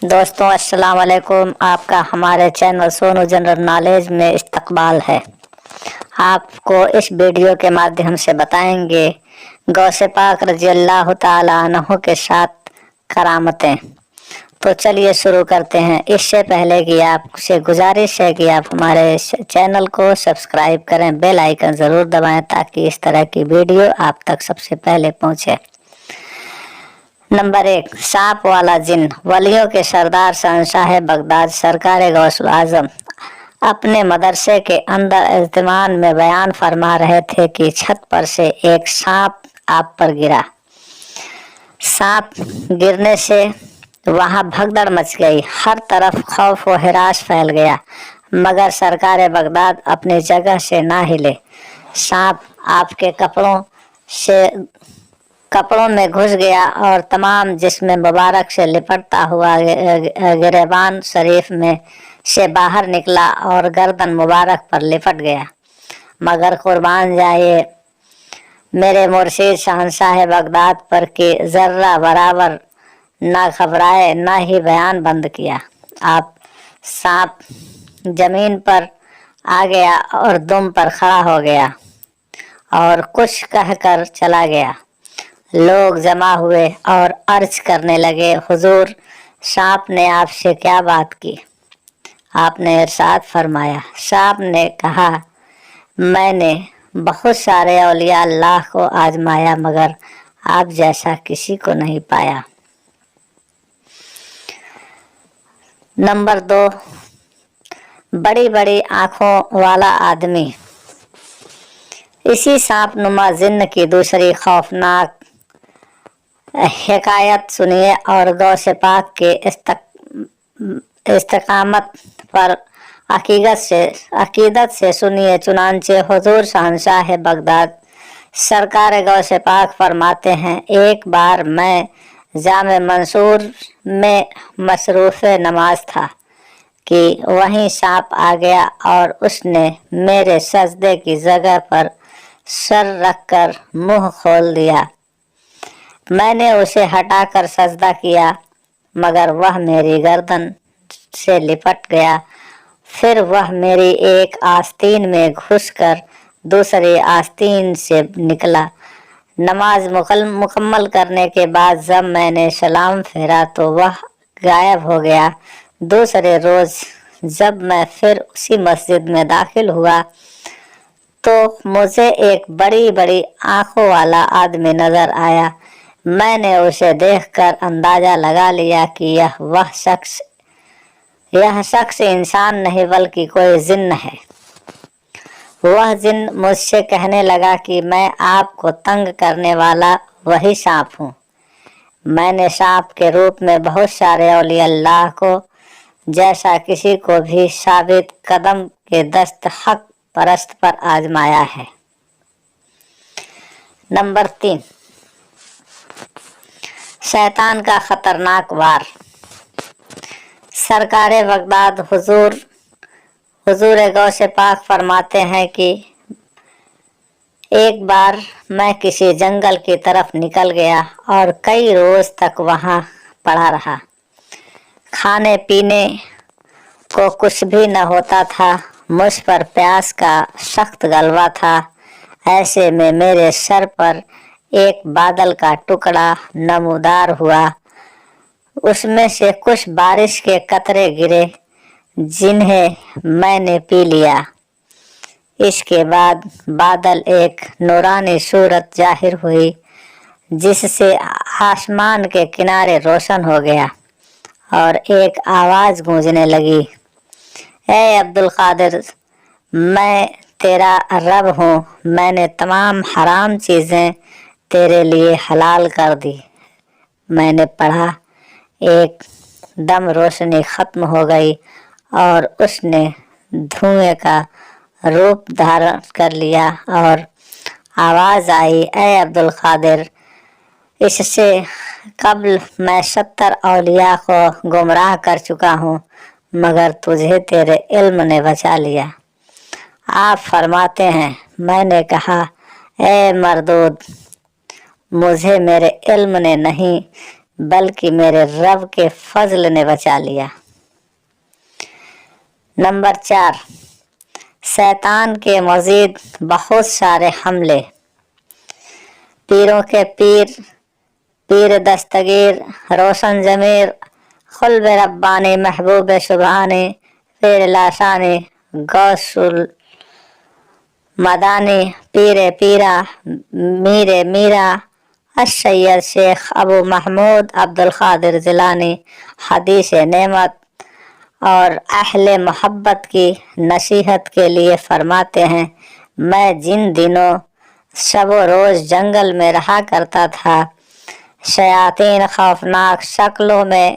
दोस्तों अस्सलाम वालेकुम। आपका हमारे चैनल सोनू जनरल नॉलेज में इस्तकबाल है। आपको इस वीडियो के माध्यम से बताएंगे गौसे पाक रजी अल्लाह ताला अन्हु के साथ करामतें। तो चलिए शुरू करते हैं। इससे पहले कि आपसे गुजारिश है कि आप हमारे चैनल को सब्सक्राइब करें, बेल आइकन ज़रूर दबाएं ताकि इस तरह की वीडियो आप तक सबसे पहले पहुंचे। नंबर 1, सांप वाला जिन। वलियों के सरदार शहंशाह बगदाद सरकार गौसुल आजम अपने मदरसे के अंदर इज्तिमान में बयान फरमा रहे थे कि छत पर से एक सांप आप पर गिरा। सांप गिरने से वहां भगदड़ मच गई, हर तरफ खौफ व हिरास फैल गया, मगर सरकार बगदाद अपनी जगह से ना हिले। सांप आपके कपड़ों में घुस गया और तमाम जिस्म मुबारक से लिपटता हुआ गिरेबान शरीफ में से बाहर निकला और गर्दन मुबारक पर लिपट गया। मगर कुर्बान जाए मेरे मुर्शिद शहंशाह बगदाद पर कि जर्रा बराबर ना घबराए, ना ही बयान बंद किया। आप सांप जमीन पर आ गया और दुम पर खड़ा हो गया और कुछ कहकर चला गया। लोग जमा हुए और अर्ज करने लगे, हुजूर सांप ने आपसे क्या बात की? आपने इरशाद फरमाया। सांप ने कहा, मैंने बहुत सारे औलिया अल्लाह को आजमाया मगर आप जैसा किसी को नहीं पाया। नंबर 2, बड़ी बड़ी आंखों वाला आदमी। इसी सांप नुमा जिन्न की दूसरी खौफनाक हिकायत सुनिए और गौसे पाक के इस्तकामत पर अकीदत से सुनिए। चुनांचे हुजूर शहंशाह बगदाद सरकार गौसे पाक फरमाते हैं, एक बार मैं जामे मंसूर में मसरूफ़ नमाज था कि वहीं सांप आ गया और उसने मेरे सजदे की जगह पर सर रखकर मुंह खोल दिया। मैंने उसे हटाकर सजदा किया मगर वह मेरी गर्दन से लिपट गया। फिर वह मेरी एक आस्तीन में घुसकर दूसरी आस्तीन से निकला। नमाज मुकम्मल करने के बाद जब मैंने सलाम फेरा तो वह गायब हो गया। दूसरे रोज जब मैं फिर उसी मस्जिद में दाखिल हुआ तो मुझे एक बड़ी बड़ी आंखों वाला आदमी नजर आया। मैंने उसे देखकर अंदाजा लगा लिया कि यह शख्स इंसान नहीं बल्कि कोई जिन्न है। वह जिन्न मुझसे कहने लगा कि मैं आपको तंग करने वाला वही सांप हूँ। मैंने सांप के रूप में बहुत सारे औलिया अल्लाह को जैसा किसी को भी साबित कदम के दस्त हक परस्त पर आजमाया है। नंबर 3, शैतान का खतरनाक वार। सरकारे बगदाद हुजूर गौसे पाक फरमाते हैं कि एक बार मैं किसी जंगल की तरफ निकल गया और कई रोज तक वहां पड़ा रहा। खाने पीने को कुछ भी न होता था, मुझ पर प्यास का सख्त गलबा था। ऐसे में मेरे सर पर एक बादल का टुकड़ा नमूदार हुआ, उसमें से कुछ बारिश के कतरे गिरे जिन्हें मैंने पी लिया। इसके बाद बादल एक नूरानी सूरत जाहिर हुई जिससे आसमान के किनारे रोशन हो गया और एक आवाज गूंजने लगी, ए अब्दुल कादिर, मैं तेरा रब हूँ, मैंने तमाम हराम चीज़ें तेरे लिए हलाल कर दी। मैंने पढ़ा, एक दम रोशनी खत्म हो गई और उसने धुएं का रूप धारण कर लिया और आवाज़ आई, ए अब्दुल कादिर, इससे कबल मैं 70 औलिया को गुमराह कर चुका हूँ मगर तुझे तेरे इल्म ने बचा लिया। आप फरमाते हैं, मैंने कहा, ए मरदूद, मुझे मेरे इल्म ने नहीं बल्कि मेरे रब के फजल ने बचा लिया। नंबर 4, शैतान के मजीद बहुत सारे हमले। पीरों के पीर, पीर दस्तगीर, रोशन जमीर, खुल्ब रब्बानी, महबूब सुबहानी, पीर लासानी, गौसुल मदानी, पीर पीरा, मीर मीरा, सैयद शेख अबू महमूद अब्दुल कादिर जिलानी हदीस नेमत और अहले मोहब्बत की नसीहत के लिए फरमाते हैं, मैं जिन दिनों शब रोज़ जंगल में रहा करता था, शयातीन खौफनाक शक्लों में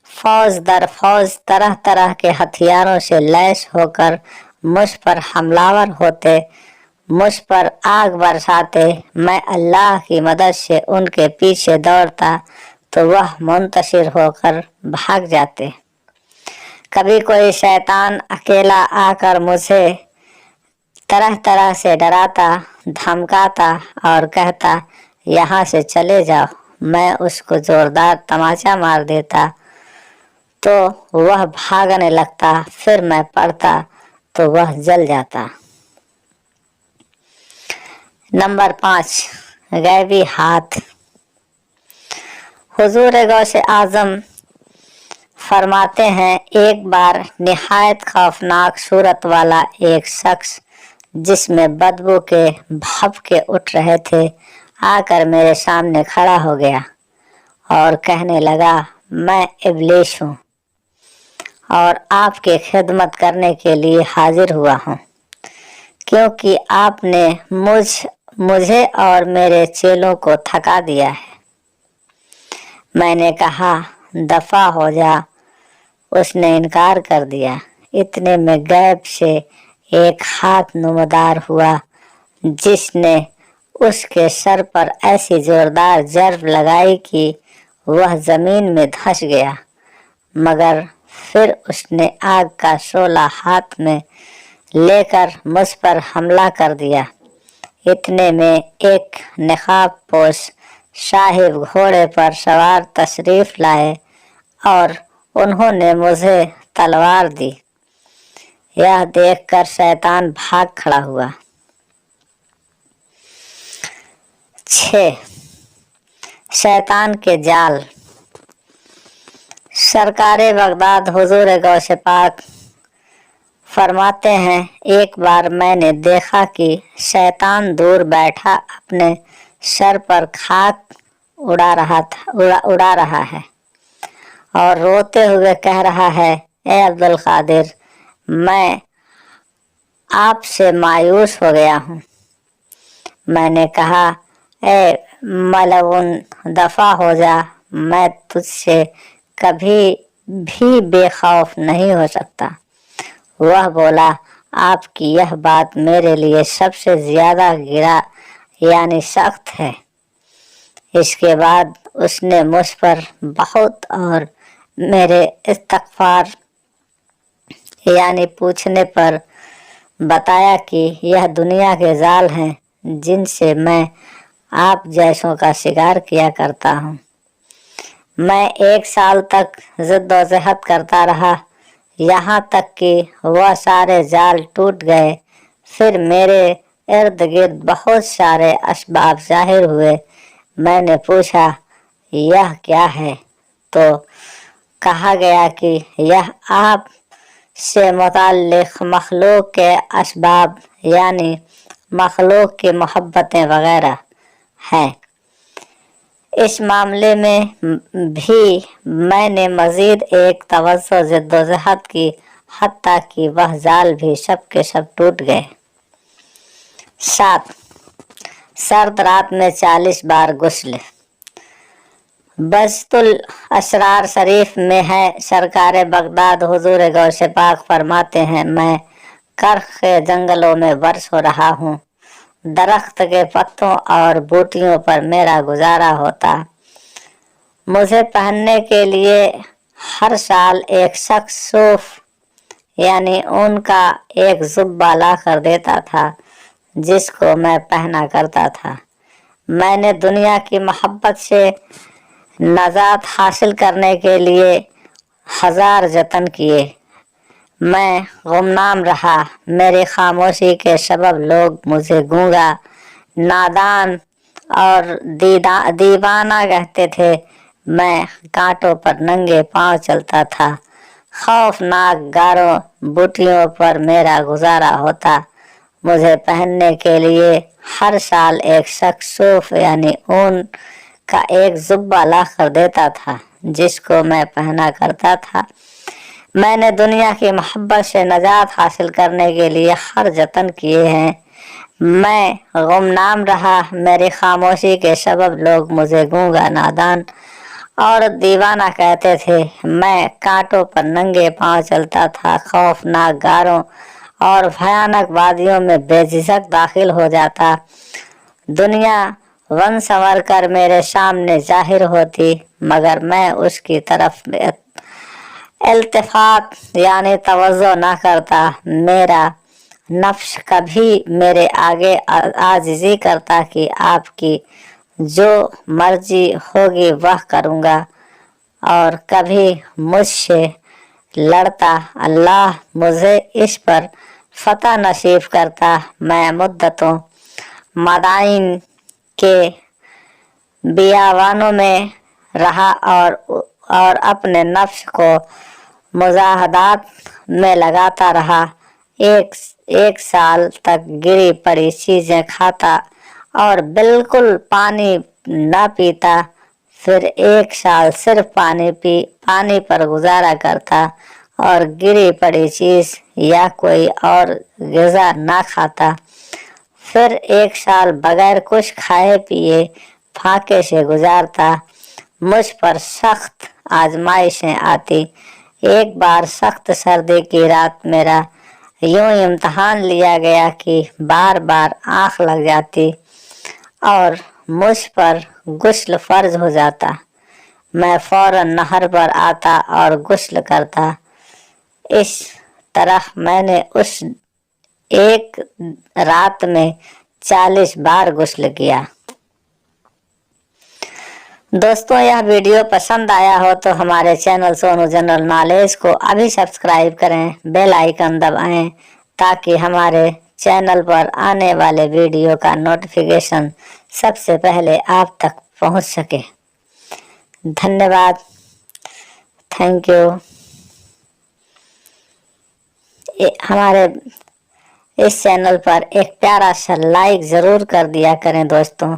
फौज दर फौज तरह तरह के हथियारों से लैस होकर मुझ पर हमलावर होते, मुझ पर आग बरसाते। मैं अल्लाह की मदद से उनके पीछे दौड़ता तो वह मुंतशिर होकर भाग जाते। कभी कोई शैतान अकेला आकर मुझे तरह तरह से डराता, धमकाता और कहता, यहाँ से चले जाओ। मैं उसको जोरदार तमाचा मार देता तो वह भागने लगता, फिर मैं पड़ता तो वह जल जाता। नंबर 5, गैबी हाथ। हुजूर गौसे आजम फरमाते हैं, एक बार निहायत खौफनाक सूरत वाला एक शख्स जिसमें बदबू के भभके उठ रहे थे आकर मेरे सामने खड़ा हो गया और कहने लगा, मैं इब्लीस हूँ और आपके खिदमत करने के लिए हाजिर हुआ हूँ, क्योंकि आपने मुझे और मेरे चेलों को थका दिया है। मैंने कहा, दफा हो जा। उसने इनकार कर दिया। इतने में गैब से एक हाथ नुमदार हुआ जिसने उसके सर पर ऐसी जोरदार जर्ब लगाई कि वह जमीन में धंस गया, मगर फिर उसने आग का शोला हाथ में लेकर मुझ पर हमला कर दिया। इतने में एक नकाब पोश साहिब घोड़े पर सवार तशरीफ लाए और उन्होंने मुझे तलवार दी। यह देखकर शैतान भाग खड़ा हुआ। 6, शैतान के जाल। सरकारे बगदाद हुजूर गौसे पाक फरमाते हैं, एक बार मैंने देखा कि शैतान दूर बैठा अपने सर पर खाक उड़ा रहा है और रोते हुए कह रहा है, ए अब्दुल कादिर, मैं आपसे मायूस हो गया हूँ। मैंने कहा, ए मलऊन, दफा हो जा, मैं तुझसे कभी भी बेखौफ नहीं हो सकता। वह बोला, आपकी यह बात मेरे लिए सबसे ज्यादा गिरा यानी सख्त है। इसके बाद उसने मुझ पर बहुत और मेरे इस्तग़फ़ार यानी पूछने पर बताया कि यह दुनिया के जाल हैं जिनसे मैं आप जैसों का शिकार किया करता हूँ। मैं 1 साल तक जिद्दोजहद करता रहा, यहाँ तक कि वह सारे जाल टूट गए। फिर मेरे इर्द गिर्द बहुत सारे असबाब ज़ाहिर हुए। मैंने पूछा, यह क्या है? तो कहा गया कि यह आप से मुताल्लिक़ मखलूक के असबाब यानी मखलूक की मोहब्बतें वगैरह हैं। इस मामले में भी मैंने मज़ीद एक तवज्जो जिद्दोजहद की, हत्ता कि वह जाल भी सब के सब टूट गए। 7, सर्द रात में 40 बार गुस्ल। बस्तुल असरार शरीफ में है, सरकार बगदाद हुजूर गौसे पाक फरमाते हैं, मैं कर्ख के जंगलों में बरस हो रहा हूँ। दरख्त के पत्तों और बूटियों पर मेरा गुजारा होता। मुझे पहनने के लिए हर साल एक शख्स सूफ यानी ऊन का एक जुब्बा ला कर देता था, जिसको मैं पहना करता था। मैंने दुनिया की मोहब्बत से نجات حاصل کرنے کے لیے ہزار جتن کیے، میں گمنام رہا، میری خاموشی کے سبب لوگ مجھے گونگا، نادان اور دیوانہ کہتے تھے۔ میں کانٹوں پر ننگے پاؤں چلتا تھا، خوفناک گاروں بوٹیوں پر میرا گزارا ہوتا۔ مجھے پہننے کے لیے ہر سال ایک شخص صوف یعنی اون کا ایک زبہ لا کر دیتا تھا، جس کو میں پہنا کرتا تھا۔ میں نے دنیا کی محبت سے نجات حاصل کرنے کے لیے ہر جتن کیے ہیں۔ میں گمنام رہا، میری خاموشی کے سبب لوگ مجھے گونگا، نادان اور دیوانہ کہتے تھے۔ میں کانٹوں پر ننگے پاؤں چلتا تھا، خوفناک غاروں اور بھیانک وادیوں میں بے جھجک داخل ہو جاتا۔ دنیا ون سنور کر میرے سامنے ظاہر ہوتی، مگر میں اس کی طرف التفات یعنی توجہ نہ کرتا۔ میرا نفس کبھی میرے آگے عاجزی کرتا کہ آپ کی جو مرضی ہوگی وہ کروں گا، اور کبھی مجھ سے لڑتا، اللہ مجھے اس پر فتح نصیب کرتا۔ میں مدتوں مدائن کے بیابانوں میں رہا اور اپنے نفس کو مجاہدات میں لگاتا رہا۔ ایک سال تک گری پڑی چیزیں کھاتا اور بالکل پانی نہ پیتا، پھر ایک سال صرف پانی پر گزارا کرتا اور گری پڑی چیز یا کوئی اور غذا نہ کھاتا، پھر ایک سال بغیر کچھ کھائے پیے پھاکے سے گزارتا۔ مجھ پر سخت آزمائشیں آتی۔ ایک بار سخت سردی کی رات میرا یوں امتحان لیا گیا کہ بار بار آنکھ لگ جاتی اور مجھ پر غسل فرض ہو جاتا۔ میں فوراً نہر پر آتا اور غسل کرتا۔ اس طرح میں نے اس ایک رات میں 40 بار غسل کیا۔ دوستوں، یہ ویڈیو پسند آیا ہو تو ہمارے چینل سونو جنرل نالج کو ابھی سبسکرائب کریں، بیل آئیکن دبائیں تاکہ ہمارے چینل پر آنے والے ویڈیو کا نوٹیفیکیشن سب سے پہلے آپ تک پہنچ سکے۔ دھنیہ واد، تھینک یو۔ ہمارے اس چینل پر ایک پیارا سا لائک ضرور کر دیا کریں دوستوں۔